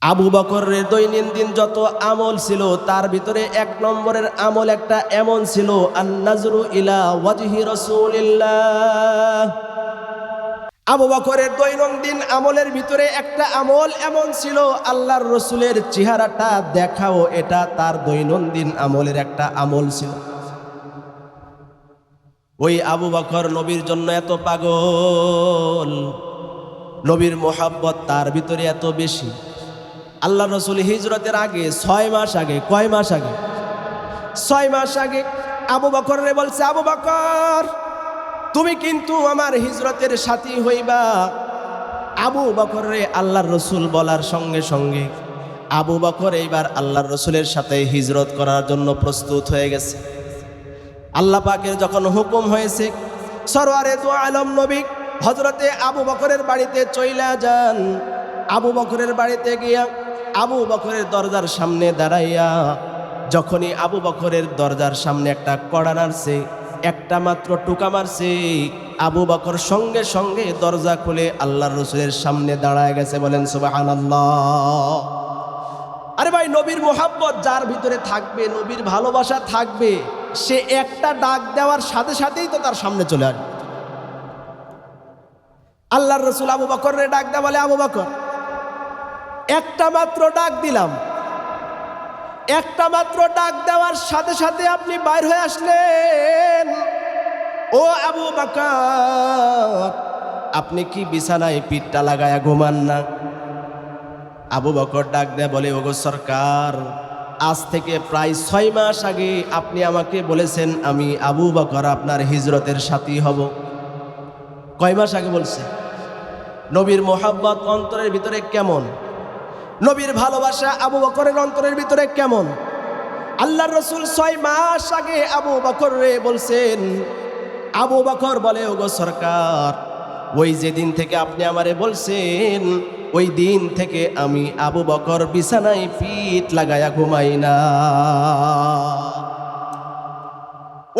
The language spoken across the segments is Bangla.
আবু বকরের দৈনন্দিন যত আমল ছিল তার ভিতরে এক নম্বরের আমল একটা এমন ছিল আন-নাজরু ইলা ওয়াজহি রাসূলিল্লাহ। আবু বকরের দৈনন্দিন আমলের ভিতরে একটা আমল এমন ছিল আল্লাহর রসুলের চেহারাটা দেখাও, এটা তার দৈনন্দিন আমলের একটা আমল ছিল। ওই আবু বকর নবীর জন্য এত পাগল, নবীর মোহাব্বত তার ভিতরে এত বেশি। আল্লাহ রসুল হিজরতের আগে 6 মাস আগে, কয় মাস আগে? 6 মাস আগে আবু বকর রে বলছে, আবু বকর তুমি কিন্তু আমার হিজরতের সাথী হইবা। আবু বকর রে আল্লাহর রসুল বলার সঙ্গে সঙ্গে আবু বকর এইবার আল্লাহর রসুলের সাথে হিজরত করার জন্য প্রস্তুত হয়ে গেছে। আল্লাহ পাকের যখন হুকুম হয়েছে, সরওয়ারে দু আলম নবী হজরতে আবু বকরের বাড়িতে চইলা যান। আবু বকরের বাড়িতে গিয়া আবু বকরের দরজার সামনে দাঁড়াইয়া যখনই আবু বকরের দরজার সামনে একটা কড়া নাড়ছে, একটা মাত্র টুকা মারছে, আবু বকর সঙ্গে সঙ্গে দরজা খুলে আল্লাহর রসুলের সামনে দাঁড়ায় গেছে। বলেন সুবহানাল্লাহ। আরে ভাই, নবীর মোহাব্বত যার ভিতরে থাকবে, নবীর ভালোবাসা থাকবে, সে একটা ডাক দেওয়ার সাথে সাথেই তো তার সামনে চলে আসবে। আল্লাহর রসুল আবু বকরে ডাক দেয়া বলে, আবু বকর একটা মাত্র ডাক দিলাম, একটা মাত্র ডাক দেওয়ার সাথে সাথে আপনি বাইর হয়ে আসলেন। ও আবু বকর, আপনি কি বিছানায় পিঠটা লাগায়া ঘুমান না? আবু বকর ডাক দেয়া বলে, ওগো সরকার, আজ থেকে প্রায় 6 মাস আগে আপনি আমাকে বলেছেন আমি আবু বকর আপনার হিজরতের সাথী হব। কয় মাস আগে বলছে? নবীর মোহাব্বত অন্তরের ভিতরে কেমন, নবীর ভালোবাসা আবু বকরের অন্তরের ভিতরে কেমন? আল্লাহর রসুল 6 মাস আগে আবু বকর রে বলছেন। আবু বকর বলে, ওগো সরকার, ওই যেদিন থেকে আপনি আমারে বলছেন ওই দিন থেকে আমি আবু বকর বিছানায় পিঠ লাগায়া ঘুমাই না।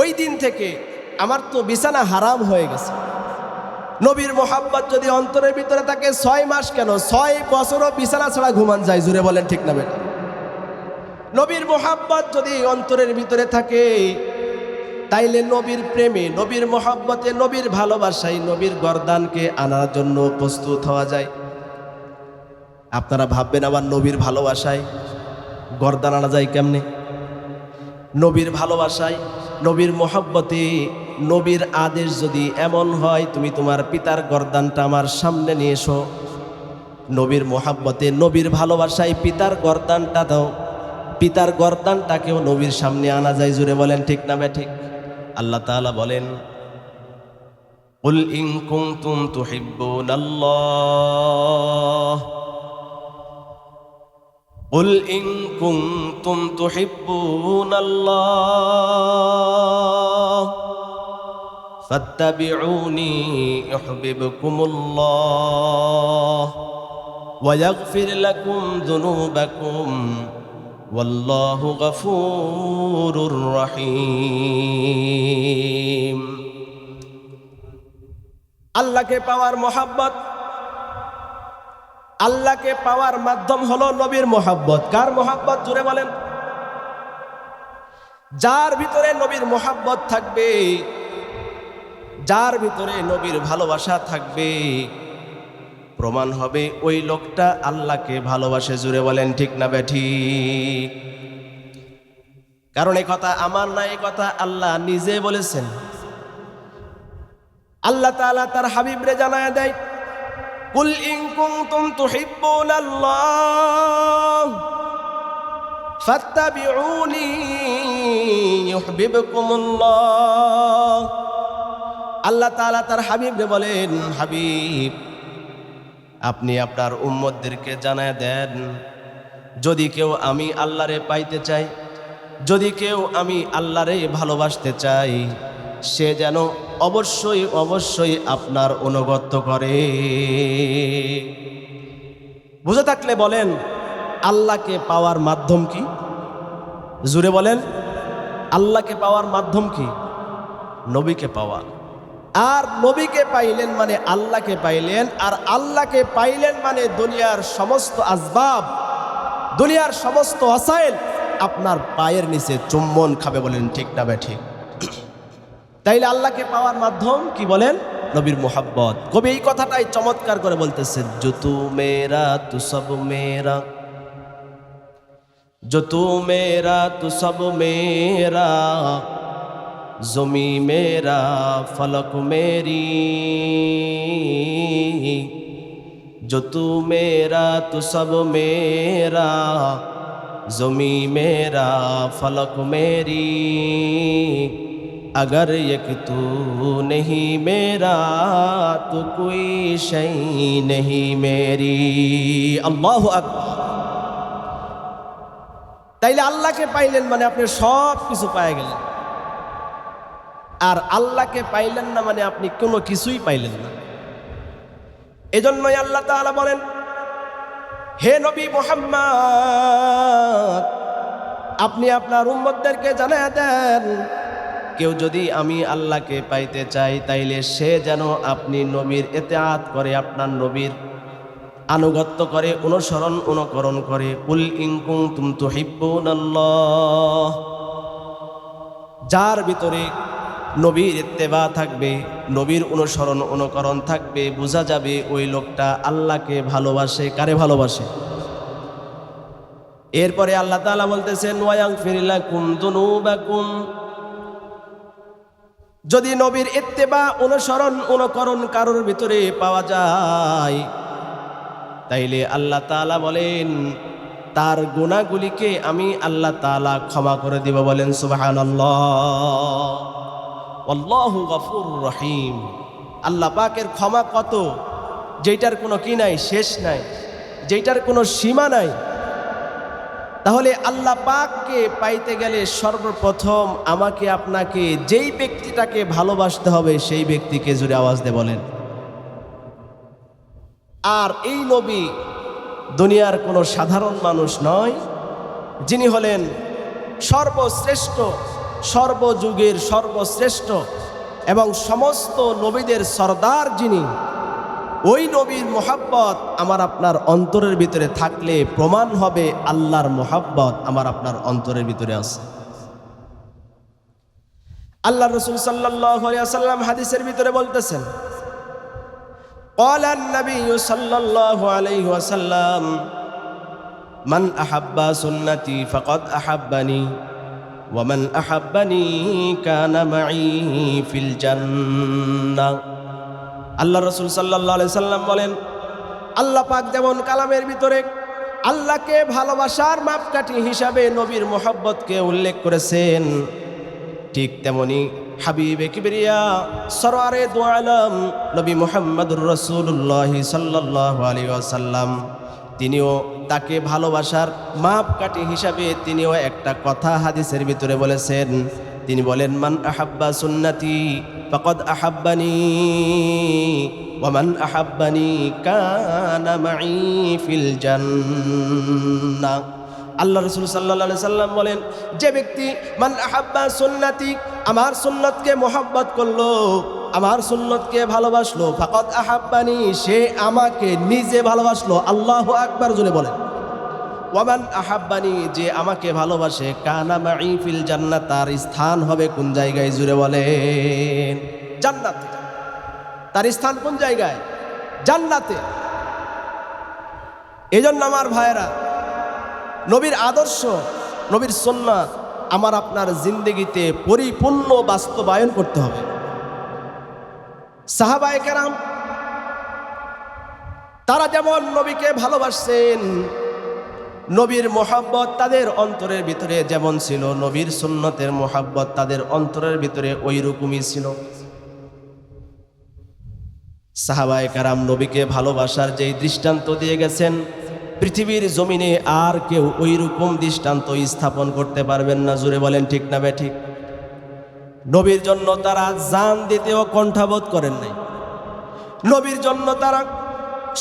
ওই দিন থেকে আমার তো বিছানা হারাম হয়ে গেছে। নবীর মোহাব্বত যদি অন্তরের ভিতরে থাকে 6 মাস কেন, 6 বছরও বিছানা ছাড়া ঘুমান যায়। জুড়ে বলেন ঠিক না বেটা? নবীর মোহাব্বত যদি অন্তরের ভিতরে থাকে, তাইলে নবীর প্রেমে, নবীর মোহাব্বতে, নবীর ভালোবাসায় নবীর গর্দানকে আনার জন্য প্রস্তুত হওয়া যায়। আপনারা ভাববেন আবার নবীর ভালোবাসায় গর্দান আনা যায় কেমনে? নবীর ভালোবাসায়, নবীর মোহাব্বতে, নবীর আদেশ যদি এমন হয় তুমি তোমার পিতার গর্দানটা আমার সামনে নিয়ে এসো, নবীর মোহাব্বতে, নবীর ভালোবাসায় পিতার গর্দানটা দাও, পিতার গর্দানটাকেও নবীর সামনে আনা যায়। জুড়ে বলেন ঠিক না বে ঠিক? আল্লাহ তাআলা বলেন, কুল ইন কুনতুম তুহিব্বুনাল্লাহ, কুল ইন কুনতুম তুহিব্বুনাল্লাহ ফাত্তাবিউনি ইউহিব্বুকুমুল্লাহ ওয়া ইয়াগফির লাকুম যুনুবাকুম ওয়াল্লাহু গফুরুর রহিম। আল্লাহকে পাওয়ার মোহাব্বত, আল্লাহকে পাওয়ার মাধ্যম হলো নবীর মোহাব্বত। কার মোহাব্বত? জুড়ে বলেন। যার ভিতরে নবীর মোহাব্বত থাকবে, যার ভিতরে নবীর ভালোবাসা থাকবে, প্রমাণ হবে ওই লোকটা আল্লাহকে ভালোবাসে। জুড়ে বলেন ঠিক না বেঠিক? কারণ এই কথা আমার না, এই কথা আল্লাহ নিজে বলেছেন। আল্লাহ তাআলা তার হাবিবরে জানায় দেয়, কুল ইন কুনতুম তুহিব্বুনাল্লাহ ফাত্তাবিউনি ইউহিব্বুকুমুল্লাহ। আল্লাহ তাআলা তার হাবিবরে বলেন, হাবিব আপনি আপনার উম্মতদেরকে জানায় দেন, যদি কেউ আমি আল্লাহরে পাইতে চাই, যদি কেউ আমি আল্লাহরে ভালোবাসতে চাই, সে যেন অবশ্যই অবশ্যই আপনার অনুগত্য করে। বুঝে থাকলে বলেন, আল্লাহকে পাওয়ার মাধ্যম কি? জুড়ে বলেন, আল্লাহকে পাওয়ার মাধ্যম কি? নবীকে পাওয়া। আর নবীকে পাইলেন মানে আল্লাহকে পাইলেন, আর আল্লাহকে পাইলেন মানে দুনিয়ার সমস্ত আসবাব দুনিয়ার সমস্ত ওয়াসাইল আপনার পায়ের নিচে চুম্বন খাবে। বলেন ঠিক না ঠিক? তাইলে আল্লাহকে পাওয়ার মাধ্যম কি বলেন? নবীর মোহাব্বত। কবি এই কথাটাই চমৎকার করে বলতেছেন, जो तू मेरा तू सब मेरा, जो तू मेरा तू सब मेरा, ज़मी मेरा फलक मेरी, जो तू मेरा तू सब मेरा, ज़मी मेरा फलक मेरी, अगर एक तू नहीं मेरा तो कोई शै नहीं मेरी। अल्लाहु আকবার। তাইলে আল্লাহকে পাইলেন মানে আপনি সব কিছু পেয়ে গেলেন, আর আল্লাহকে পাইলেন না মানে আপনি কোনো কিছুই পাইলেন না। এজন্যই আল্লাহ তাআলা বলেন, হে নবী মুহাম্মদ, আপনি আপনার উম্মতদেরকে জানিয়ে দেন, কেউ যদি আমি আল্লাহকে পাইতে চাই তাইলে সে যেন আপনি নবীর ইতিআত করে, আপনার নবীর আনুগত্য করে, অনুসরণ অনুকরণ করে। কুল ইন কুনতুম তুহিব্বুনাল্লাহ, যার ভিতরে নবীর ইত্তেবা থাকবে, নবীর অনুসরণ অনুকরণ থাকবে, বোঝা যাবে ওই লোকটা আল্লাহকে ভালোবাসে। কারে ভালোবাসে? এরপরে আল্লাহ তাআলা বলতেছেন, ওয়ায়াগফির লাকুম যুনুবাকুম, যদি নবীর ইত্তেবা অনুসরণ অনুকরণ কারোর ভিতরে পাওয়া যায় তাইলে আল্লাহ তাআলা বলেন তার গুনাহগুলিকে আমি আল্লাহ তাআলা ক্ষমা করে দিব। বলেন সুবহানাল্লাহ। আল্লাহু গফুরুর রহিম। আল্লাহ পাকের ক্ষমা কত, যেটার কোনো কি নাই, শেষ নাই, যেটার কোনো সীমা নাই। তাহলে আল্লাহ পাককে পাইতে গেলে সর্বপ্রথম আমাকে আপনাকে যেই ব্যক্তিটাকে ভালোবাসতে হবে সেই ব্যক্তিকে জোরে আওয়াজ দিয়ে বলেন। আর এই নবী দুনিয়ার কোনো সাধারণ মানুষ নয়, যিনি হলেন সর্বশ্রেষ্ঠ, সর্বযুগের সর্বশ্রেষ্ঠ এবং সমস্ত নবীদের সরদার যিনি, ওই নবীর মোহাব্বত আমার আপনার অন্তরের ভিতরে থাকলে প্রমাণ হবে আল্লাহর মোহাব্বত আমার আপনার অন্তরের ভিতরে আছে। আল্লাহ রাসূল সাল্লাল্লাহু আলাইহি ওয়াসাল্লাম হাদিসের ভিতরে বলতেছেন, ক্বালা an-নাবিয়্যু সাল্লাল্লাহু আলাইহি ওয়াসাল্লাম, মান আহাব্বা সুন্নতি ফাকাদ আহাব্বানি ওয়া মান আহাব্বানি কানা মাই ফিল জান্নাহ। আল্লাহ রাসূল সাল্লাল্লাহু আলাইহি সাল্লাম বলেন, আল্লাহ পাক যেমন কালামের ভিতরে আল্লাহকে ভালোবাসার মাপকাঠি হিসাবে নবীর মোহাব্বতকে উল্লেখ করেছেন, ঠিক তেমনি হাবিবে কিবরিয়া সরওয়ারে দু আলম নবী মুহাম্মদুর রাসূলুল্লাহ সাল্লাল্লাহু আলাইহি ওয়াসাল্লাম তিনিও তাকে ভালোবাসার মাপকাঠি হিসাবে তিনিও একটা কথা হাদিসের ভিতরে বলেছেন। তিনি বলেন, মান আহাব্বা সুন্নতি ফাকাদ আহাব্বানি ওয়া মান আহাব্বানি কানা মাই ফিল জান্নাহ। আল্লাহ রাসূল সাল্লাল্লাহু আলাইহি সাল্লাম বলেন, যে ব্যক্তি মান আহাব্বা সুন্নতি, আমার সুন্নতকে মোহাব্বত করলো, আমার সুন্নতকে ভালোবাসলো, ফাকাদ আহাব্বানি, সে আমাকে নিজে ভালোবাসলো। আল্লাহু আকবার জোরে বলেন। ওয়া মান আহাব্বানি, যে আমাকে ভালোবাসে, কানা মাই ফিল জান্নাহ, তার স্থান হবে কোন জায়গায় জোরে বলেন? জান্নাতে। তার স্থান কোন জায়গায়? জান্নাতে। এজন্য আমার ভাইয়েরা, নবীর আদর্শ, নবীর সুন্নাত আমার আপনার জিন্দেগিতে পরিপূর্ণ বাস্তবায়ন করতে হবে। সাহাবায়ে কেরাম তারা যেমন নবীকে ভালোবাসছেন, নবীর মোহাব্বত তাদের অন্তরের ভিতরে যেমন ছিল, নবীর সুন্নতের মোহাব্বত তাদের অন্তরের ভিতরে ওই রকমই ছিল। সাহাবায়ে কেরাম নবীকে ভালোবাসার যেই দৃষ্টান্ত দিয়ে গেছেন, পৃথিবীর জমিনে আর কেউ ওই রকম দৃষ্টান্ত স্থাপন করতে পারবেন না। জোরে বলেন ঠিক না ঠিক? নবীর জন্য তারা জান দিতেও কণ্ঠাবোধ করেন নাই। নবীর জন্য তারা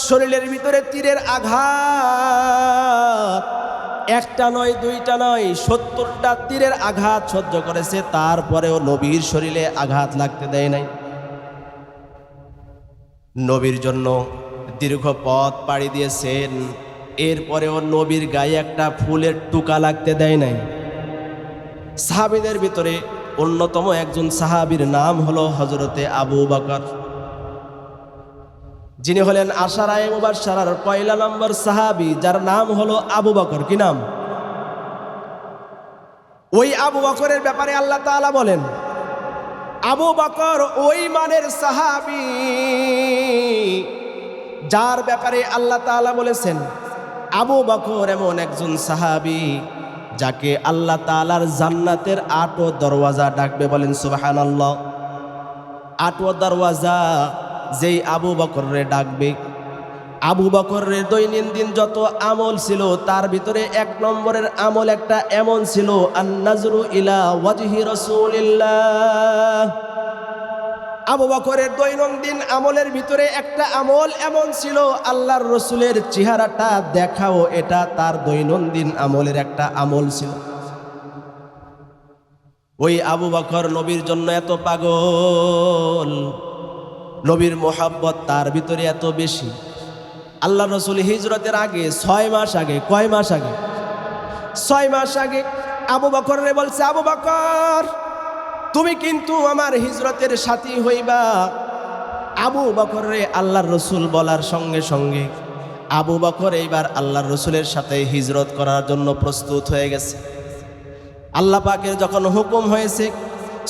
শরীরের ভিতরে তীরের আঘাত, একটা নয়, দুইটা নয়, 70টা তীরের আঘাত সহ্য করেছে, তারপরেও নবীর শরীরে আঘাত লাগতে দেয় নাই। নবীর জন্য দীর্ঘ পথ পাড়ি দিয়েছেন, এরপরেও নবীর গায়ে একটা ফুলের টুকা লাগতে দেয় নাই। সাহাবীদের ভিতরে অন্যতম একজন সাহাবীর নাম হলো হযরতে আবু বকর, যিনি হলেন আশারায়ে মুবাশশারার পয়লা নম্বর সাহাবী, যার নাম হলো আবু বকর। কি নাম? ওই আবু বকরের ব্যাপারে আল্লাহ তাআলা বলেন, আবু বকর ওই মানের সাহাবী যার ব্যাপারে আল্লাহ তাআলা বলেছেন আবু বকর এমন একজন সাহাবী যাকে আল্লাহ তাআলার জান্নাতের ৮ দরওয়াজা ডাকবে। বলেন সুবহানাল্লাহ। ৮ দরওয়াজা যেই আবু বকররে ডাকবে, আবু বকরের দৈনন্দিন যত আমল ছিল তার ভিতরে ১ নম্বরের আমল একটা এমন ছিল, আন-নাজরু ইলা ওয়াজহি রাসূলিল্লাহ। আবু বকরের দৈনন্দিন আমলের ভিতরে একটা আমল এমন ছিল, আল্লাহর রসুলের চেহারাটা দেখাও, এটা তার দৈনন্দিন আমলের একটা আমল ছিল। ওই আবু বকর নবীর জন্য এত পাগল, নবীর মোহাব্বত তার ভিতরে এত বেশি। আল্লাহ রসুল হিজরতের আগে ৬ মাস আগে, কয় মাস আগে? ৬ মাস আগে আবু বকররে বলছে, আবু বকর তুমি কিন্তু আমার হিজরতের সাথী হইবা। আবু বকররে আল্লাহর রসুল বলার সঙ্গে সঙ্গে আবু বকর এইবার আল্লাহর রসুলের সাথে হিজরত করার জন্য প্রস্তুত হয়ে গেছে। আল্লাহ পাকের যখন হুকুম হয়েছে,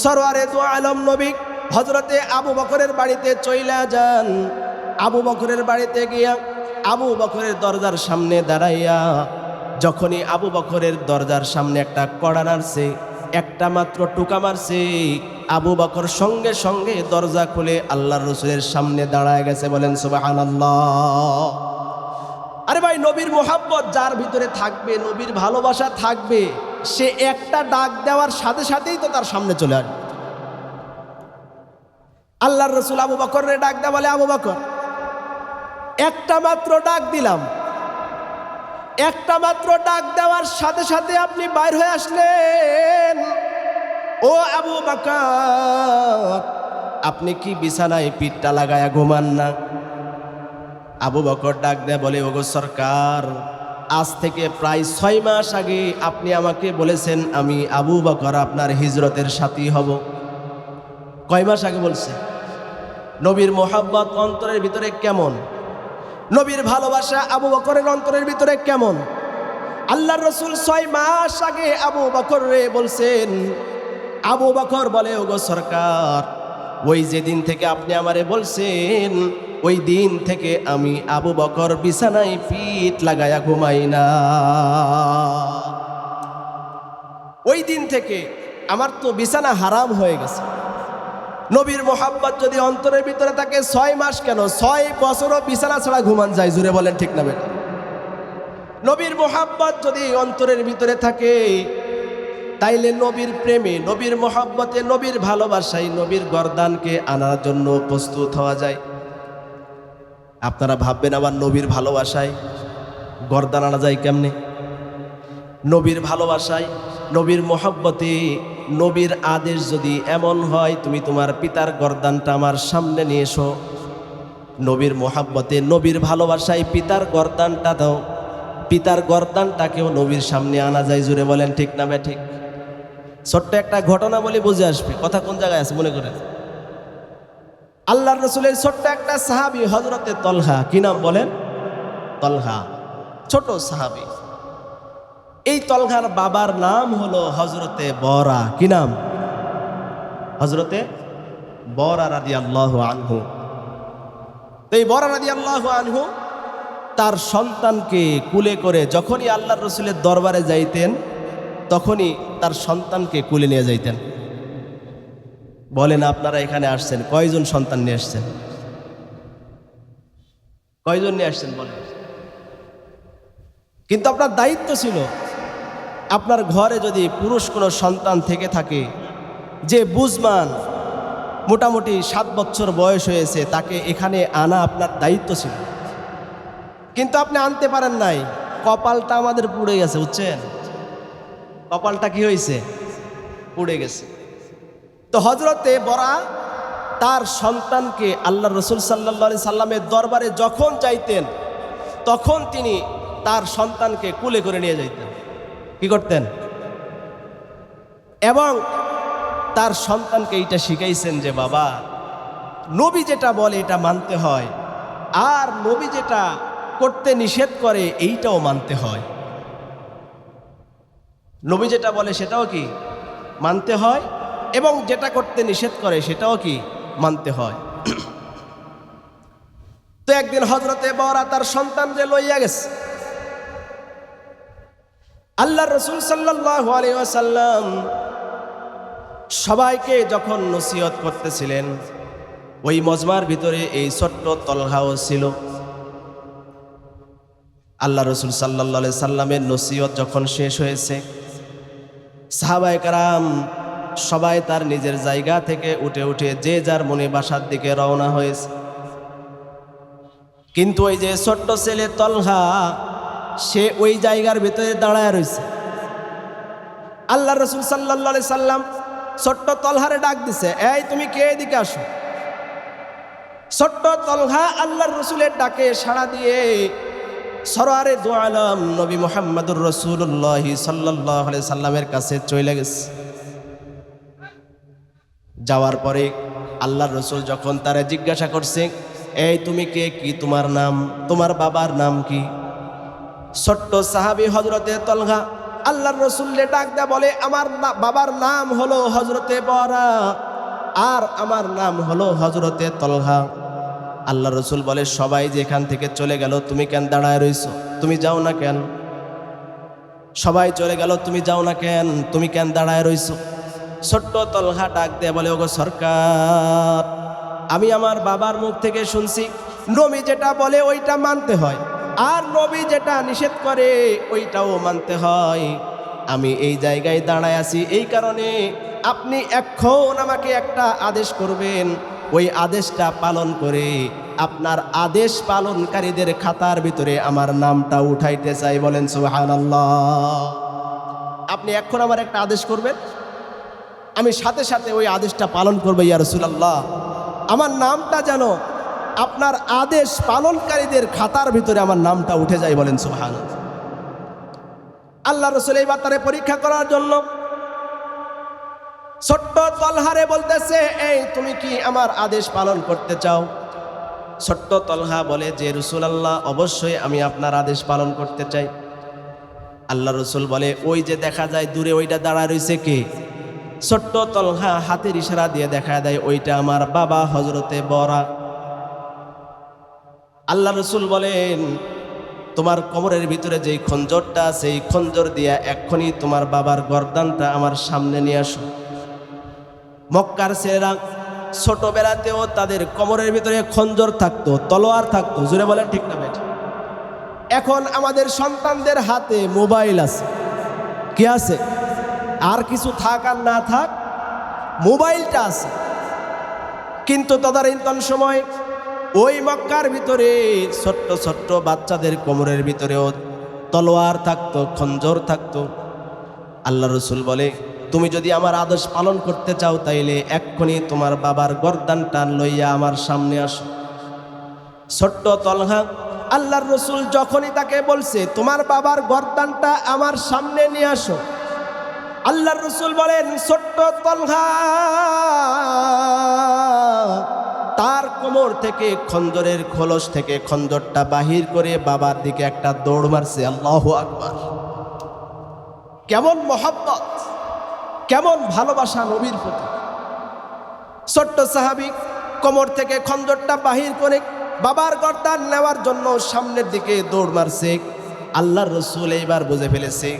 সরওয়ারে দু আলম নবী হজরতে আবু বকরের বাড়িতে চইলা যান। আবু বকরের বাড়িতে গিয়া আবু বকরের দরজার সামনে দাঁড়াইয়া যখনই আবু বকরের দরজার সামনে একটা কড়া নাড়ছে, একটা মাত্র টুকা মারছে, আবু বকর সঙ্গে সঙ্গে দরজা খুলে আল্লাহর রসুলের সামনে দাঁড়ায় গেছে। বলেন সুবহানাল্লাহ। আরে ভাই, নবীর মোহাব্বত যার ভিতরে থাকবে, নবীর ভালোবাসা থাকবে, সে একটা ডাক দেওয়ার সাথে সাথেই তো তার সামনে চলে আসবে। আল্লাহর রসুল আবু বকরের ডাক দেওয়া, বলে আবু বকর একটা মাত্র ডাক দিলাম, একটা মাত্র ডাক দেওয়ার সাথে সাথে আপনি বাইর হয়ে আসলেন। ও আবু বকর, আপনি কি বিছানায় পিঠটা লাগায়া ঘুমান না? আবু বকর ডাক দেয়া বলে, ওগো সরকার, আজ থেকে প্রায় ৬ মাস আগে আপনি আমাকে বলেছেন আমি আবু বকর আপনার হিজরতের সাথী হব। কয় মাস আগে বলছে? নবীর মোহাব্বত অন্তরের ভিতরে কেমন, নবীর ভালোবাসা আবু বকরের অন্তরের ভিতরে কেমন? আল্লাহর রসুল ৬ মাস আগে আবু বকররে বলছেন। আবু বকর বলে, ওগো সরকার, ওই যেদিন থেকে আপনি আমারে বলছেন ওই দিন থেকে আমি আবু বকর বিছানায় পিঠ লাগায়া ঘুমাই না। ওই দিন থেকে আমার তো বিছানা হারাম হয়ে গেছে। নবীর মোহাব্বত যদি অন্তরের ভিতরে থাকে, ৬ মাস কেন ৬ বছরও বিছানা ছাড়া ঘুমান যায়। জুড়ে বলেন ঠিক না বেটা? নবীর মোহাব্বত যদি অন্তরের ভিতরে থাকে, তাইলে নবীর প্রেমে, নবীর মোহাব্বতে, নবীর ভালোবাসায় নবীর গর্দানকে আনার জন্য প্রস্তুত হওয়া যায়। আপনারা ভাববেন আবার নবীর ভালোবাসায় গর্দান আনা যায় কেমনে? নবীর ভালোবাসায়, নবীর মোহাব্বতে, নবীর আদেশ যদি এমন হয়, তুমি তোমার পিতার গর্দানটা আমার সামনে নিয়ে এসো। নবীর মোহাব্বতে, নবীর ভালোবাসায় পিতার গর্দানটা দাও। পিতার গর্দানটাকেও নবীর সামনে আনা যায়। জুড়ে বলেন ঠিক না বে ঠিক? ছোট্ট একটা ঘটনা বলে বুঝে আসবে কথা কোন জায়গায় আছে মনে করেন। আল্লাহর রসুলের ছোট্ট একটা সাহাবী হযরতে তলহা। কি নাম বলেন? তলহা, ছোট সাহাবী। এই তলহার বাবার নাম হলো হযরতে বরা। কি নাম? হযরতে বরা রাদিয়াল্লাহু আনহু। এই বরা রাদিয়াল্লাহু আনহু তার সন্তানকে কুলে করে যখনই আল্লাহর রসুলের দরবারে যাইতেন, তখনই তার সন্তানকে কুলে নিয়ে যাইতেন। বলেন, আপনারা এখানে আসছেন, কয়জন সন্তান নিয়ে আসছেন? কয়জন নিয়ে আসছেন বলেন? কিন্তু আপনার দায়িত্ব ছিল, আপনার ঘরে যদি পুরুষ কোনো সন্তান থেকে থাকে, যে বুঝমান মোটামুটি 7 বছর বয়স হয়েছে, তাকে এখানে আনা আপনার দায়িত্ব ছিল। কিন্তু আপনি আনতে পারেন নাই। কপালটা আমাদের পুড়ে গেছে, বুঝছেন? কপালটা কি হয়েছে? পুড়ে গেছে। তো হযরতে বরা তার সন্তানকে আল্লাহ রসুল সাল্লাল্লাহু আলাইহি সাল্লামের দরবারে যখন যাইতেন, তখন তিনি তার সন্তানকে কুলে করে নিয়ে যাইতেন। কি করতেন? এবং তার সন্তানকে এইটা শিখাইছেন যে বাবা, নবী যেটা বলে এটা মানতে হয়, আর নবী যেটা করতে নিষেধ করে এইটাও মানতে হয়। নবী যেটা বলে সেটাও কি মানতে হয়, এবং যেটা করতে নিষেধ করে সেটাও কি মানতে হয়। তো একদিন হযরতে বরা তার সন্তানকে লইয়া গেছে। আল্লাহর রাসূল সাল্লাল্লাহু আলাইহি ওয়াসাল্লাম সবাইকে যখন নসিহত করতেছিলেন, ওই মজমার ভিতরে এই ছোট্ট তলহাও ছিল। আল্লাহ রাসূল সাল্লাল্লাহু আলাইহি সাল্লামের নসিহত যখন শেষ হয়েছে, সাহাবায়ে কেরাম সবাই তার নিজের জায়গা থেকে উঠে উঠে যে যার মনে বাসার দিকে রওনা হয়েছে। কিন্তু ওই যে ছোট্ট ছেলে তলহা, সে ওই জায়গার ভিতরে দাঁড়ায় রয়েছে। আল্লাহ রাসূল সাল্লাল্লাহু আলাইহি সাল্লাম ছোট্ট তলহারে ডাক দিছে, এই তুমি কে, এদিকে আসো। ছোট্ট তলহা আল্লাহর রাসূলের ডাকে সাড়া দিয়ে সরওয়ারে দু আলম নবী মুহাম্মদুর রাসূলুল্লাহ সাল্লাল্লাহু আলাইহি সাল্লামের কাছে চলে গেছে। যাওয়ার পরে আল্লাহর রাসূল যখন তারে জিজ্ঞাসা করছে, এই তুমি কে, কি তোমার নাম, তোমার বাবার নাম কি? ছোট্ট সাহাবী হযরতে তলহা আল্লাহর রাসূলকে ডাক দেয়া বলে, আমার বাবার নাম হলো হযরতে বরা, আর আমার নাম হলো হযরতে তলহা। আল্লাহর রাসূল বলে, সবাই যে এখান থেকে চলে গেল, তুমি কেন দাঁড়ায় রইছো? তুমি যাও না কেন? সবাই চলে গেল, তুমি যাও না কেন? তুমি কেন দাঁড়ায় রইছো? ছোট্ট তলহা ডাক দেয়া বলে, ওগো সরকার, আমি আমার বাবার মুখ থেকে শুনছি নবী যেটা বলে ওইটা মানতে হয়, আর নবী যেটা নিষেধ করে ওইটাও মানতে হয়। আমি এই জায়গায় দাঁড়ায় আছি এই কারণে আপনি এখন আমাকে একটা আদেশ করবেন, ওই আদেশটা পালন করে আপনার আদেশ পালনকারীদের খাতার ভিতরে আমার নামটা উঠাইতে চাই। বলেন সুবহানাল্লাহ। আপনি এখন আমার একটা আদেশ করবেন, আমি সাথে সাথে ওই আদেশটা পালন করবো ইয়া রাসূলুল্লাহ। আমার নামটা যেন আপনার আদেশ পালনকারীদের খাতার ভিতরে আমার নামটা উঠে যায়। বলেন সুবহানাল্লাহ। আল্লাহ রাসূল এই ব্যাপারে পরীক্ষা করার জন্য ছোট্ট তলহারে বলতেছে, এই তুমি কি আমার আদেশ পালন করতে চাও? ছোট্ট তলহা বলে যে, রাসূলুল্লাহ, অবশ্যই আমি আপনার আদেশ পালন করতে চাই। আল্লাহ রাসূল বলে, ওই যে দেখা যায় দূরে ওইটা দাঁড়ায় রয়েছে কে? ছোট্ট তলহা হাতের ইশারা দিয়ে দেখা দেয়, ওইটা আমার বাবা হযরতে বরা। আল্লাহ রাসূল বলেন, তোমার কোমরের ভিতরে যেই খঞ্জরটা আছে, এই খঞ্জর দিয়া এক্ষুনি তোমার বাবার গর্দানটা আমার সামনে নিয়ে আসো। মক্কার ছেলেরা ছোটবেলাতেও তাদের কোমরের ভিতরে খঞ্জর থাকতো, তলোয়ার থাকতো। জোরে বলেন ঠিক না বেঠিক? এখন আমাদের সন্তানদের হাতে মোবাইল আছে। কি আছে? আর কিছু থাক আর না থাক, মোবাইলটা আছে। কিন্তু তদানীন্তন সময় ওই মক্কার ভিতরে ছোট্ট ছোট্ট বাচ্চাদের কোমরের ভিতরেও তলোয়ার থাকতো, খঞ্জর থাকতো। আল্লাহ রাসূল বলে, তুমি যদি আমার আদেশ পালন করতে চাও তাইলে এক্ষুনি তোমার বাবার গর্দানটা লইয়া আমার সামনে আসো। ছোট্ট তলহা আল্লাহর রাসূল যখনই তাকে বলছে তোমার বাবার গর্দানটা আমার সামনে নিয়ে আসো, আল্লাহর রাসূল বলেন, ছোট্ট তলহা তার কোমর থেকে খঞ্জরের খোলস থেকে খঞ্জরটা বাহির করে বাবার দিকে একটা দৌড় মারছে। আল্লাহু আকবার! কেমন মহব্বত, কেমন ভালোবাসা নবীর প্রতি! ছোট্ট সাহাবী কোমর থেকে খঞ্জরটা বাহির করে বাবার গর্দান নেওয়ার জন্য সামনের দিকে দৌড় মারছে। আল্লাহর রাসূল এইবার বুঝে ফেলেছে,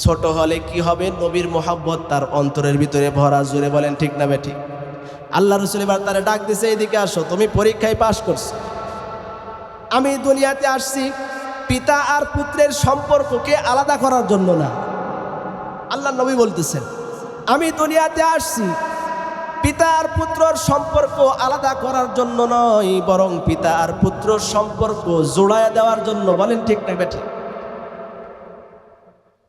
ছোট হলে কি হবে, নবীর মহব্বত তার অন্তরের ভিতরে ভরা। জোরে বলেন ঠিক না বেঠিক? আল্লাহ রাসূল এবার তারে ডাক দিছে, এদিকে আসো, তুমি পরীক্ষায় পাশ করছো। আমি দুনিয়াতে আসছি পিতা আর পুত্রের সম্পর্ককে আলাদা করার জন্য না। আল্লাহ নবী বলতেছেন, আমি দুনিয়াতে আসছি পিতা আর পুত্রর সম্পর্ক আলাদা করার জন্য নয়, বরং পিতা আর পুত্রর সম্পর্ক জোড়ায় দেওয়ার জন্য। বলেন ঠিক না বেঠিক?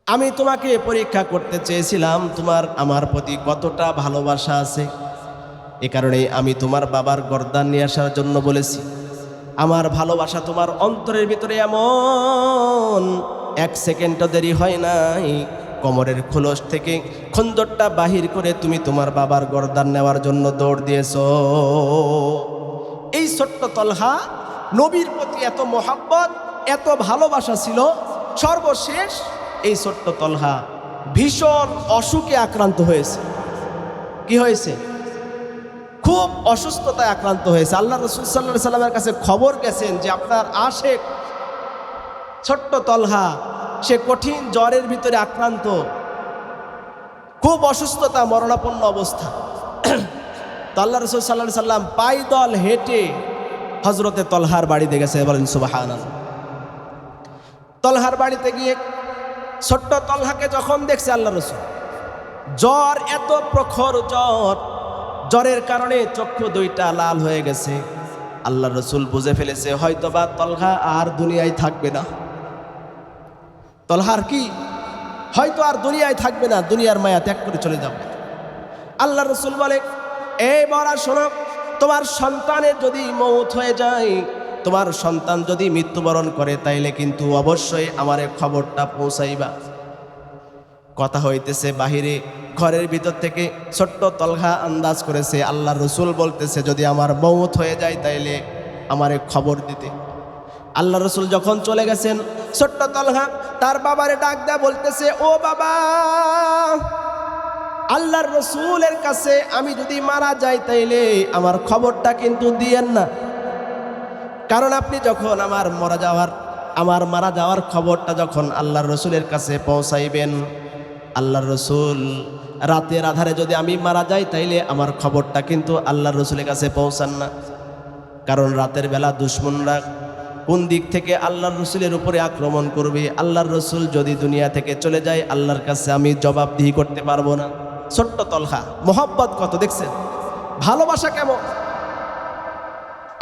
আমি তোমাকে পরীক্ষা করতে চেয়েছিলাম তোমার আমার প্রতি কতটা ভালোবাসা আছে। এ কারণেই আমি তোমার বাবার গর্দান নিয়ে আসার জন্য বলেছি। আমার ভালোবাসা তোমার অন্তরের ভিতরে এমন, এক সেকেন্ডও দেরি হয় নাই, কোমরের খোলস থেকে খঞ্জরটা বাহির করে তুমি তোমার বাবার গর্দান নেওয়ার জন্য দৌড় দিয়েছো। এই ছোট্ট তলহা নবীর প্রতি এত মোহাব্বত, এত ভালোবাসা ছিল। সর্বশেষ এই ছোট্ট তলহা ভীষণ অসুখে আক্রান্ত হয়েছে। কি হয়েছে? খুব অসুস্থতায় আক্রান্ত হয়েছে। আল্লাহ রাসূল সাল্লাল্লাহু আলাইহি সাল্লামের কাছে খবর গেছেন যে আপনার আশেক ছোট্ট তলহা সে কঠিন জ্বরের ভিতরে আক্রান্ত, খুব অসুস্থতা, মরণাপন্ন অবস্থা। তো আল্লাহ রাসূল সাল্লাল্লাহু আলাইহি সাল্লাম পায়দল হেঁটে হযরতে তলহার বাড়িতে গেছে। বলেন সুবহানাল্লাহ। তলহার বাড়িতে গিয়ে ছোট্ট তলহাকে যখন দেখছে আল্লাহ রাসূল, জ্বর এত প্রখর জ্বর, জ্বরের কারণে চক্ষু দুইটা লাল হয়ে গেছে। আল্লাহ রাসূল বুঝে ফেলেছে হয়তোবা তলহা আর দুনিয়ায় থাকবে না। তলহার কি হয়তো আর দুনিয়ায় থাকবে না, দুনিয়ার মায়া ত্যাগ করে চলে যাবে। আল্লাহ রাসূল বলে, এই বড়া শোনো, তোমার সন্তানের যদি মওত হয়ে যায়, তোমার সন্তান যদি মৃত্যুবরণ করে, তাইলে কিন্তু অবশ্যই আমারে খবরটা পৌঁছাইবা। কথা হইতেছে বাহিরে, ঘরের ভিতর থেকে ছোট্ট তলহা আন্দাজ করেছে আল্লাহ রাসূল বলতেছে যদি আমার মওত হয়ে যায় তাইলে আমারে খবর দিতে। আল্লাহ রাসূল যখন চলে গেছেন, ছোট্ট তলহা তার বাবারে ডাক দেয়া বলতেছে, ও বাবা, আল্লাহর রাসূলের কাছে আমি যদি মারা যাই তাইলে আমার খবরটা কিন্তু দিয়েন না, কারণ আপনি যখন আমার মারা যাওয়ার খবরটা যখন আল্লাহর রাসূলের কাছে পৌঁছাইবেন, আল্লাহর রাসূল রাতের আধারে যদি আমি মারা যাই তাইলে আমার খবরটা কিন্তু আল্লাহর রাসূলের কাছে পৌঁছান না, কারণ রাতের বেলা দুশমনরা কোন দিক থেকে আল্লাহর রাসূলের উপরে আক্রমণ করবে। আল্লাহর রাসূল যদি দুনিয়া থেকে চলে যায়, আল্লাহর কাছে আমি জবাবদিহি করতে পারবো না। ছোট্ট তলহা, মোহাব্বত কত দেখছেন, ভালোবাসা কেমন।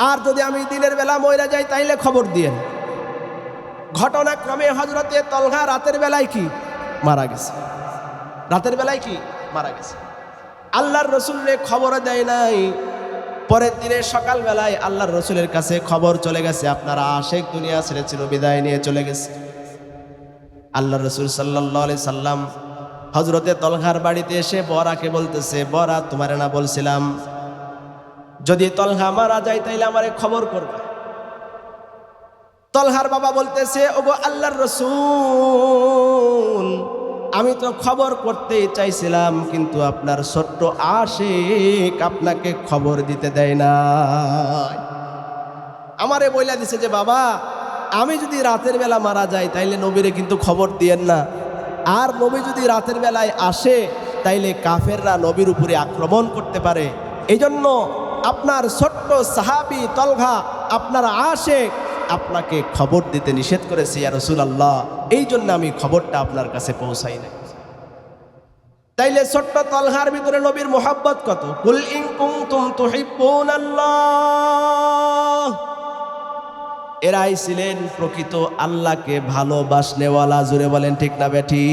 আর যদি আমি দিনের বেলা মইরা যাই তাইলে খবর দিয়েন। ঘটনাক্রমে হযরতে তলহা রাতের বেলায় কি মারা গেছে, রাতের বেলায় কি মারা গেছে। আল্লাহর রাসূলকে খবর দেয় নাই। পরের দিনে সকালবেলায় আল্লাহর রাসূলের কাছে খবর চলে গেছে আপনারা আশেক দুনিয়া ছেড়েছিল, বিদায় নিয়ে চলে গেছে। আল্লাহর রাসূল সাল্লাল্লাহু আলাইহি সাল্লাম হযরতে তলহার বাড়িতে এসে বরাকে বলতেছে, বরা, তোমারে না বলছিলাম যদি তলহা মারা যায় তাইলে আমারে খবর করবে। তলহার বাবা বলতেছে, ওগো আল্লাহর রাসূল, আমি তো খবর করতেই চাইছিলাম, কিন্তু আপনার ছোট্ট আশিক আপনাকে খবর দিতে দেয় না। আমারে বইলা দিছে যে বাবা, আমি যদি রাতের বেলা মারা যাই তাইলে নবীরে কিন্তু খবর দিয়েন না, আর নবী যদি রাতের বেলায় আসে তাইলে কাফেররা নবীর উপরে আক্রমণ করতে পারে। এই জন্য আপনার ছোট্ট সাহাবী তলহা, আপনার আশিক আপনাকে খবর দিতে নিষেধ করেছে ইয়া রাসূলুল্লাহ, এই জন্য আমি খবরটা আপনার কাছে পৌঁছাই না। তাইলে ছোট্ট তলহার ভিতরে নবীর মোহাব্বত কত। কুল ইন কুনতুম তুহিব্বুনাল্লাহ, এরাই ছিলেন প্রকৃত আল্লাহকে ভালোবাসনেওয়ালা। জুড়ে বলেন ঠিক না বেঠি?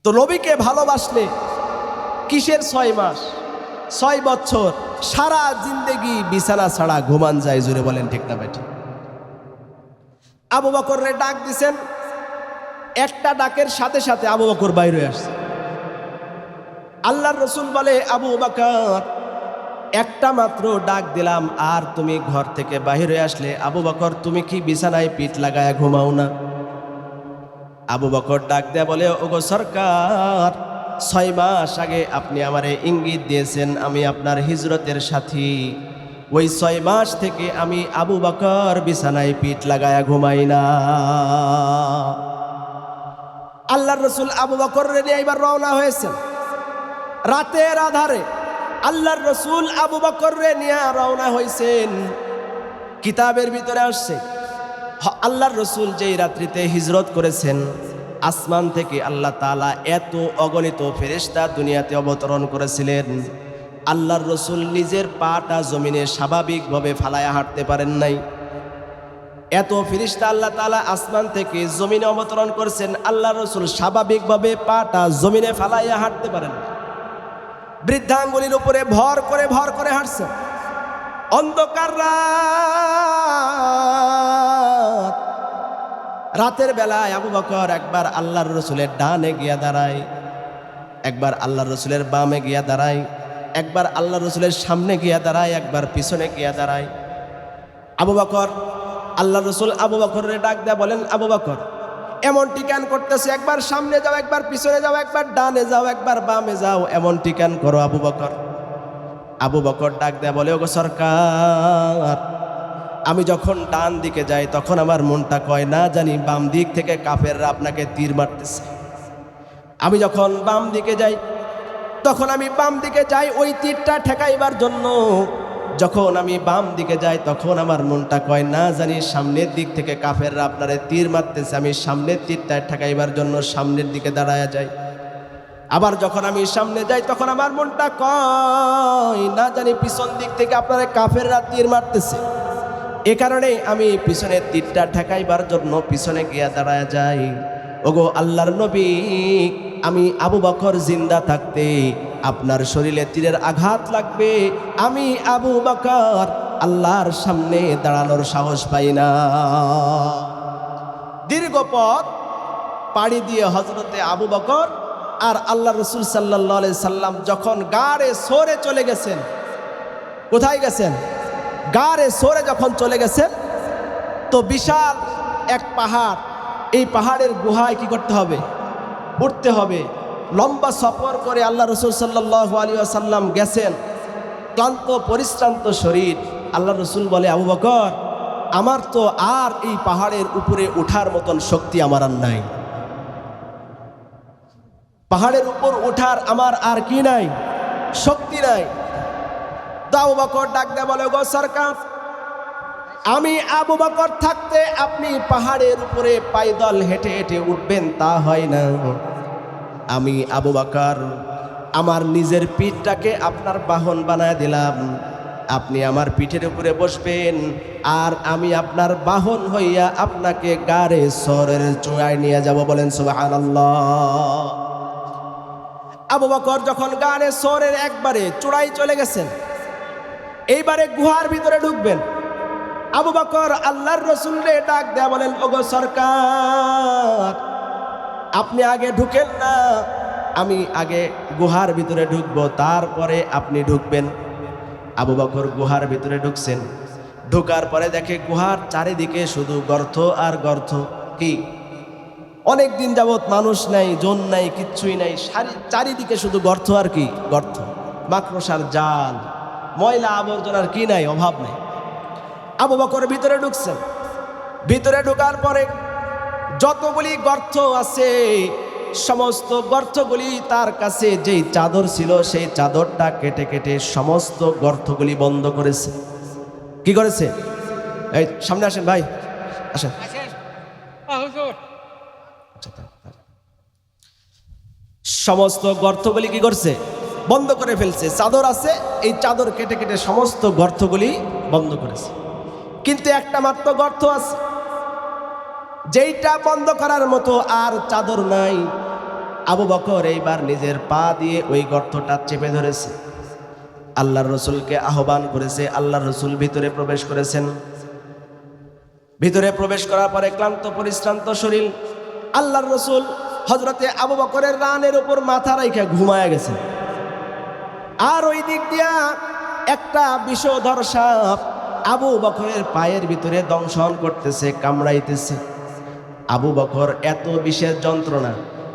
তো নবীকে ভালোবাসলে কিসের 6 মাস 6 বছর সারা জিন্দেগি বিছানা ছাড়া ঘুমান যায়। জুড়ে বলেন ঠিক না বেঠি? আবু বকররে ডাক দিছেন, একটা ডাকের সাথে সাথে আবু বকর বাইরে হয়ে আসছে। আল্লাহর রাসূল বলে, আবু বকর, একটা মাত্র ডাক দিলাম আর তুমি ঘর থেকে বাহির হয়ে আসলে, আবু বকর তুমি কি বিছানায় পিঠ লাগায়া ঘুমাও না? আবু বকর ডাক দেয়া বলে, ওগো সরকার, 6 মাস আগে আপনি আমারে ইঙ্গিত দিয়েছেন আমি আপনার হিজরতের সাথী। ওই 6 মাস থেকে আমি আবু বকর বিছানায় পিঠ লাগায়া ঘুমাই না। আল্লাহর রাসূল আবু বকর নিয়ে এবার রওনা হয়েছেন রাতের আধারে। আল্লাহর রাসূল আবু বকর নিয়ে রওনা হয়েছেন। কিতাবের ভিতরে আসছে আল্লাহর রাসূল যেই রাত্রিতে হিজরত করেছেন, আসমান থেকে আল্লাহ তাআলা এত অগণিত ফেরেশতা দুনিয়াতে অবতরণ করেছিলেন। আল্লাহর রাসূল নিজের পাটা জমিনে স্বাভাবিকভাবে ফালায়া হাঁটতে পারেন নাই। এত ফেরেশতা আল্লাহ তাআলা আসমান থেকে জমিনে অবতরণ করেছেন, আল্লাহর রাসূল স্বাভাবিকভাবে পাটা জমিনে ফালাইয়া হাঁটতে পারেন না। বৃদ্ধাঙ্গুলির উপরে ভর করে হাঁটছেন। অন্ধকার রাত, রাতের বেলায় আবু বকর একবার আল্লাহর রসুলের ডানে গিয়া দাঁড়ায়, একবার আল্লাহর রসুলের বামে গিয়া দাঁড়ায়, একবার আল্লাহর রসুলের সামনে গিয়া দাঁড়ায়, একবার পিছনে গিয়া দাঁড়ায়। আবু বকর, আল্লাহর রসুল আবু বকরের ডাক দেয়া বলেন, আবু বকর এমনটি কেন করতেছে? একবার সামনে যাও, একবার পিছনে যাও, একবার ডানে যাও, একবার বামে যাও, এমনটি কেন করো আবু বকর? আবু বকর ডাক দেয়া বলে, ওগো সরকার, আমি যখন ডান দিকে যাই তখন আমার মনটা কয় না জানি বাম দিক থেকে কাফেররা আপনাকে তীর মারতেছে। আমি যখন বাম দিকে যাই তখন আমি বাম দিকে যাই ওই তীরটা ঠেকাইবার জন্য। যখন আমি বাম দিকে যাই তখন আমার মনটা কয় না জানি সামনের দিক থেকে কাফেররা আপনারে তীর মারতেছে, আমি সামনের তীরটা ঠেকাইবার জন্য সামনের দিকে দাঁড়ায়া যাই। আবার যখন আমি সামনে যাই তখন আমার মনটা কয় না জানি পিছন দিক থেকে আপনারা কাফেররা তীর মারতেছে, এ কারণে আমি পিছনের তীরটা ঠেকাইবার জন্য পিছনে গিয়া দাঁড়ায় যাই। ওগো আল্লাহর নবী, আমি আবু বকর জিন্দা থাকতে আপনার শরীরে তীরের আঘাত লাগবে, আমি আবু বকর আল্লাহর সামনে দাঁড়ানোর সাহস পাই না। দীর্ঘ পথ পাড়ি দিয়ে হযরতে আবু বকর আর আল্লাহ রসুল সাল্লাল্লাহু আলাইহি সাল্লাম যখন গাড়ে সরে চলে গেছেন, কোথায় গেছেন? গাড়ে সরে যখন চলে গেছেন তো বিশাল এক পাহাড়, এই পাহাড়ের গুহায় কি করতে হবে? উঠতে হবে। লম্বা সফর করে আল্লাহ রসুল সাল্লাল্লাহু আলাইহি ওয়াসাল্লাম গেছেন, ক্লান্ত পরিশ্রান্ত শরীর। আল্লাহ রসুল বলে, আবু বকর আমার তো আর এই পাহাড়ের উপরে ওঠার মতন শক্তি আমার আর নাই, পাহাড়ের উপর ওঠার আমার আর কি নাই, শক্তি নাই। তো আবু বকর ডাক দেয়া বলে, গো সরকার, আমি আবু বকর থাকতে আপনি পাহাড়ের উপরে পায়দল হেঁটে হেঁটে উঠবেন তা হয় না। আমি আবু বকর আমার নিজের পিঠটাকে আপনার বাহন বানায় দিলাম, আপনি আমার পিঠের উপরে বসবেন আর আমি আপনার বাহন হইয়া আপনাকে গাড়ে সরের চূড়ায় নিয়ে যাব। বলেন সুবহানাল্লাহ। আবু বকর যখন গাড়ে সরের একবারে চূড়ায় চলে গেছেন, এইবারে গুহার ভিতরে ঢুকবেন। আবু বকর আল্লাহর রসুলকে ডাক দেয়া বলেন, ওগো সরকার, আপনি আগে ঢুকেন না, আমি আগে গুহার ভিতরে ঢুকবো, তারপরে আপনি ঢুকবেন। আবু বকর গুহার ভিতরে ঢুকছেন, ঢোকার পরে দেখে গুহার চারিদিকে শুধু গর্ত আর গর্ত। কি অনেক দিন যাবত মানুষ নাই, জন নাই, কিচ্ছুই নাই, চারিদিকে শুধু গর্ত আর কি গর্ত, মাকড়সার জাল, ময়লা আবর্জনার কি নাই, অভাব নেই। আবু বকর ভিতরে ঢুকছেন, ভিতরে ঢোকার পরে যতগুলি গর্ত আছে সমস্ত গর্তগুলি তার কাছে যেই চাদর ছিল সেই চাদরটা কেটে কেটে সমস্ত গর্তগুলি বন্ধ করেছে। কি করেছে? এই সামনে আসেন ভাই, আসেন। সমস্ত গর্তগুলি কি করছে? বন্ধ করে ফেলছে। চাদর আছে, এই চাদর কেটে কেটে সমস্ত গর্তগুলি বন্ধ করেছে। কিন্তু একটা মাত্র গর্ত আছে যেইটা বন্ধ করার মতো আর চাদর নাই। আবু বকর এইবার নিজের পা দিয়ে ওই গর্তটা চেপে ধরেছে, আল্লাহর রসুলকে আহ্বান করেছে। আল্লাহর রসুল ভিতরে প্রবেশ করেছেন। ভিতরে প্রবেশ করার পরে ক্লান্ত পরিশ্রান্ত শরীর আল্লাহর রসুল হযরতে আবু বকরের রানের উপর মাথা রাইখা ঘুমায়া গেছেন। আর ওই দিক দিয়া একটা বিষধর সাপ আবু বকরের পায়ের ভিতরে দংশন করতেছে, কামড়াইতেছে। আবু বকর এত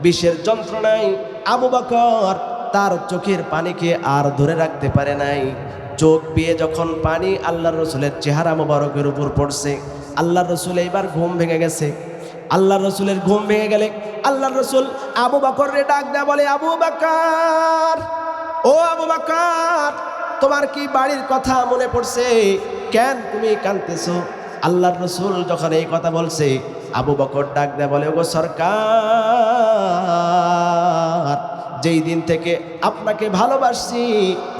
বিষের যন্ত্রণায় আবু বকর তার চোখের পানিকে আর ধরে রাখতে পারে নাই। চোখ বেয়ে যখন পানি আল্লাহর রসুলের চেহারা মোবারকের উপর পড়ছে, আল্লাহর রসুল এইবার ঘুম ভেঙে গেছে। আল্লাহর রসুলের ঘুম ভেঙে গেলে আল্লাহর রসুল আবু বকরকে ডাক দেয়া বলে, আবু বকর, ও আবু বকর, তোমার কি বাড়ির কথা মনে পড়ছে? কেন তুমি কাঁদতেছো? আল্লাহর রসুল যখন এই কথা বলছে, আবু বকর ডাক দেয়া বলে, ওগো সরকার, যেই দিন থেকে আপনাকে ভালোবাসছি,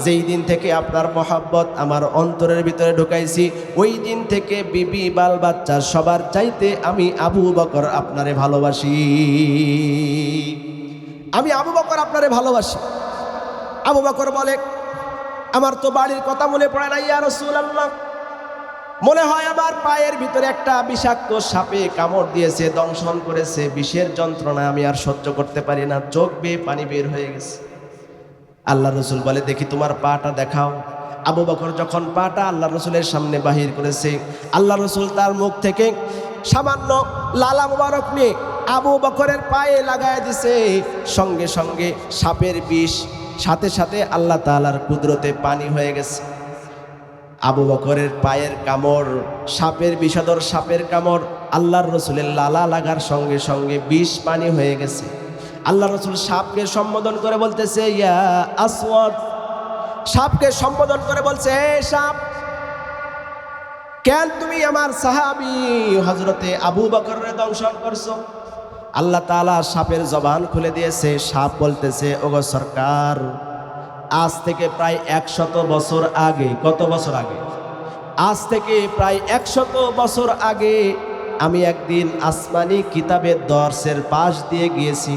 যেই দিন থেকে আপনার মহব্বত আমার অন্তরের ভিতরে ঢুকাইছি, ওই দিন থেকে বিবি বাল বাচ্চা সবার চাইতে আমি আবু বকর আপনারে ভালোবাসি। আমি আবু বকর আপনারে ভালোবাসি। আবু বকর বলে, আমার তো বাড়ির কথা মনে পড়ে না ইয়া রাসূলুল্লাহ, মনে হয় আমার পায়ের ভিতরে একটা বিষাক্ত সাপে কামড় দিয়েছে, দংশন করেছে, বিষের যন্ত্রণা আমি আর সহ্য করতে পারি না, চোখ বেয়ে পানি বের হয়ে গেছে। আল্লাহ রসুল বলে, দেখি তোমার পাটা দেখাও। আবু বকর যখন পাটা আল্লাহ রসুলের সামনে বাহির করেছে, আল্লাহ রসুল তার মুখ থেকে সামান্য লালা মুবারক নিয়ে আবু বকরের পায়ে লাগায় দিছে। সঙ্গে সঙ্গে সাপের বিষ সাথে সাথে আল্লাহ তাআলার কুদরতে পানি হয়ে গেছে। আবু বকরের পায়ের কামড়, সাপের বিষধর সাপের কামড়, আল্লাহর রসুলের লালা লাগার সঙ্গে সঙ্গে বিষ পানি হয়ে গেছে। আল্লাহ রসুল সাপকে সম্বোধন করে বলতেছে, ইয়া আসওয়াদ। সাপকে সম্বোধন করে বলছে, হে সাপ, কেন তুমি আমার সাহাবী হযরতে আবু বকরের দংশন করছো? আল্লাহ তাআলা সাপের জবান খুলে দিয়েছে। সাপ বলতেছে, ওগো সরকার, আজ থেকে প্রায় 100 বছর আগে। কত বছর আগে? আজ থেকে প্রায় 100 বছর আগে আমি একদিন আসমানি কিতাবের দর্সের পাশ দিয়ে গিয়েছি।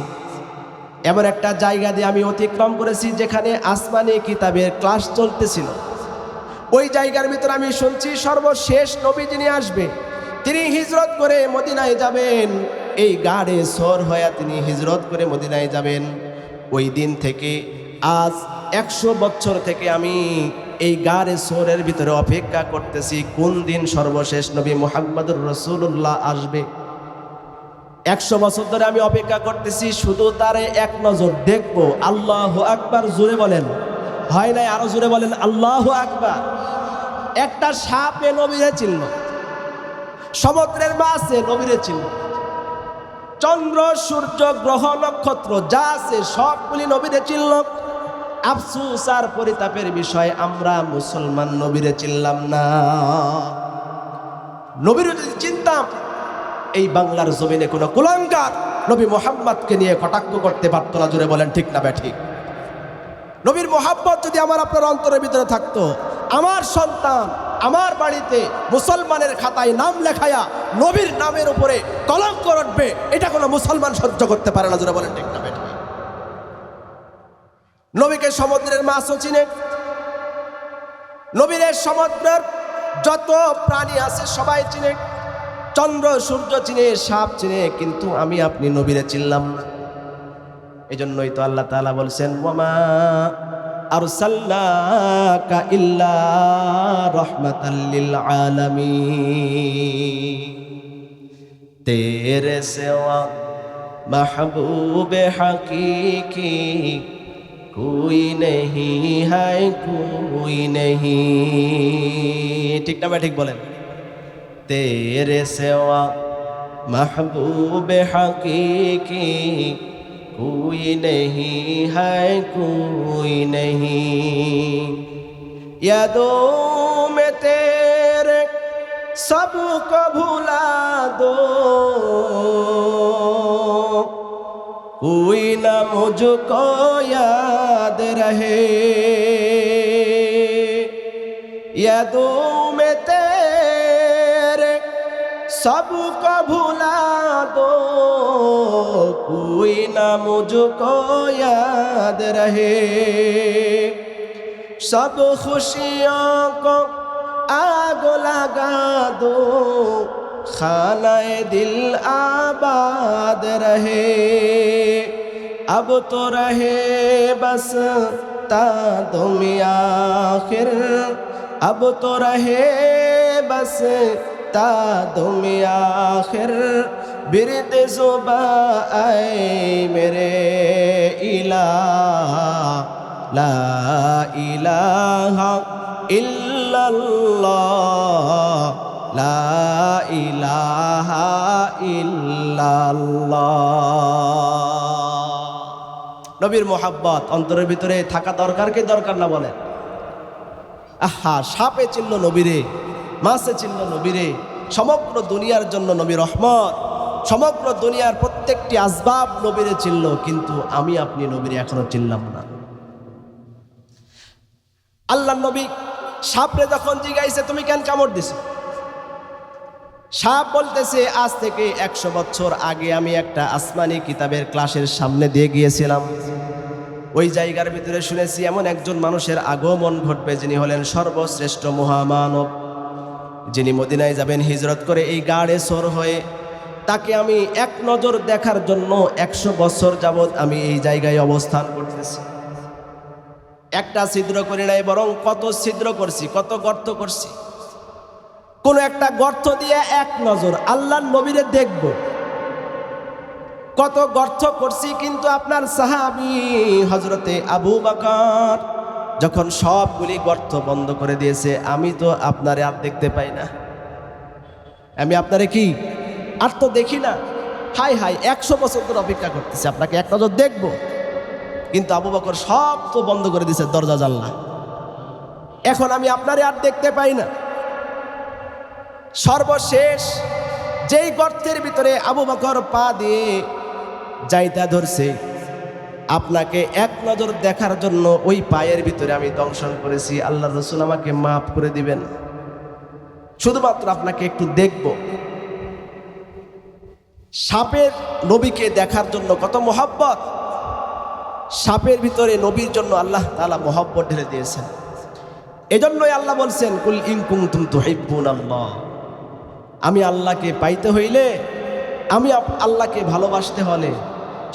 এমন একটা জায়গা দিয়ে আমি অতিক্রম করেছি যেখানে আসমানি কিতাবের ক্লাস চলতেছিল। ওই জায়গার ভিতরে আমি শুনছি সর্বশেষ নবী যিনি আসবে, তিনি হিজরত করে মদিনায় যাবেন। এই গাড়ে সর হয়ে তিনি হিজরত করে মদিনায় যাবেন। ওই দিন থেকে আজ 100 বছর থেকে আমি এই গাড়ে সরের ভিতরে অপেক্ষা করতেছি কোন দিন সর্বশেষ নবী মুহাম্মদুর রাসূলুল্লাহ আসবে। 100 বছর ধরে আমি অপেক্ষা করতেছি, শুধু তারে এক নজর দেখবো। আল্লাহু আকবার, জোরে বলেন। হয় নাই? আরো জোরে বলেন আল্লাহু আকবার। একটা সাপে নবীরে চিনল, সমুদ্রের মাছে নবীরে চিনল, চন্দ্র সূর্য গ্রহ নক্ষত্র যা আছে সবগুলি নবীরে চিনল। আফসোস আর পরিতাপের বিষয়, আমরা মুসলমান নবীরে চিনলাম না। নবীরে যদি চিনতাম, এই বাংলার জমিনে কোনো কুলাঙ্গার নবী মুহাম্মদকে নিয়ে কটাক্ষ করতে পারত না। জোরে বলেন ঠিক না ঠিক? নবীর মোহাব্বত যদি আমার আপনার অন্তরের ভিতরে থাকতো, আমার সন্তান আমার বাড়িতে মুসলমানের খাতায় নাম লেখায়া নবীর নামের উপরে কলঙ্ক রটবে, এটা কোনো মুসলমান সহ্য করতে পারে না। জোরে বলেন ঠিক না ঠিক? নবীকে সমুদ্রের মাছও চিনে, নবীর সমুদ্রের যত প্রাণী আছে সবাই চিনে, চন্দ্র সূর্য চিনে, সাপ চিনে, কিন্তু আমি আপনি নবীরে চিনলাম না। এজন্যই তো আল্লাহ তাআলা বলছেন, ওয়ামা আরসালনাকা ইল্লা রাহমাতাল লিল আলামিন, তেরে সিওয়া महबूब हकीकी कोई नहीं है कोई नहीं। ठीक ना? मैं ठीक बोलें? तेरे सिवा महबूब हकीकी कोई नहीं है कोई नहीं। यादों में तेरे सबको भुला दो, कोई ना मुझको याद रहे। यादों में तेरे सबको भुला दो, कोई ना मुझको याद रहे। सब खुशियों को आग लगा दो, खानाए दिल आबाद रहे। अब तो रहे बस तादुम आखिर, अब तो रहे बस तादुम आखिर। बिरद ज़ुबा आए मेरे इलाह, ला इलाहा इल्लल्लाह, লা ইলাহা ইল্লাল্লাহ। নবীর মোহাব্বত অন্তরের ভিতরে থাকা দরকার কি দরকার না বলেন? আহা, সাপে চিনল নবীরে, মাছে চিনল নবীরে। সমগ্র দুনিয়ার জন্য নবী রহমত, সমগ্র দুনিয়ার প্রত্যেকটি আসবাব নবীরে চিনল, কিন্তু আমি আপনি নবীরে এখনো চিনলাম না। আল্লাহ নবী সাপরে যখন জিজ্ঞাসা, তুমি কেন কামড় দিছো? সাপ বলতেছে, আজ থেকে 100 বছর আগে আমি একটা আসমানি কিতাবের ক্লাসের সামনে দিয়ে গিয়েছিলাম। ওই জায়গার ভিতরে শুনেছি এমন একজন মানুষের আগমন ঘটবে যিনি হলেন সর্বশ্রেষ্ঠ মহামানব, যিনি মদিনায় যাবেন হিজরত করে এই গাড়ে সর হয়ে। তাকে আমি এক নজর দেখার জন্য 100 বছর যাবৎ আমি এই জায়গায় অবস্থান করতেছি। একটা ছিদ্র করি নাই, বরং কত ছিদ্র করছি, কত গর্ত করছি। কোন একটা গর্ত দিয়ে এক নজর আল্লাহর নবীরে দেখব, কত গর্ত করছি। কিন্তু আপনার সাহাবী হযরতে আবু বকর যখন সবগুলি গর্ত বন্ধ করে দিয়েছে, আমি তো আপনারে আর দেখতে পাই না। আমি আপনারে কি আর তো দেখি না। হাই হাই, 100 বছর ধরে অপেক্ষা করতেছি আপনাকে এক নজর দেখব, কিন্তু আবু বকর সব তো বন্ধ করে দিয়েছে দরজা জানলা। এখন আমি আপনারে আর দেখতে পাই না। সর্বশেষ যেই গর্তের ভিতরে আবু বকর পা দিয়ে যাইতা ধরছে, আপনাকে এক নজর দেখার জন্য ওই পায়ের ভিতরে আমি দংশন করেছি। আল্লাহর রাসূল আমাকে মাফ করে দিবেন, শুধুমাত্র আপনাকে একটু দেখব। সাপের নবীকে দেখার জন্য কত মহব্বত, সাপের ভিতরে নবীর জন্য আল্লাহ তাআলা মহব্বত ঢেলে দিয়েছেন। এজন্যই আল্লাহ বলছেন, কুল ইন কুনতুম তুহিব্বুনাল্লাহ, আমি আল্লাহকে পাইতে হইলে, আমি আল্লাহকে ভালোবাসতে হলে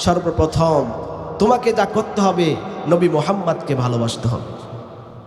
সর্বপ্রথম তোমাকে যা করতে হবে, নবী মুহাম্মদকে ভালোবাসতে হবে।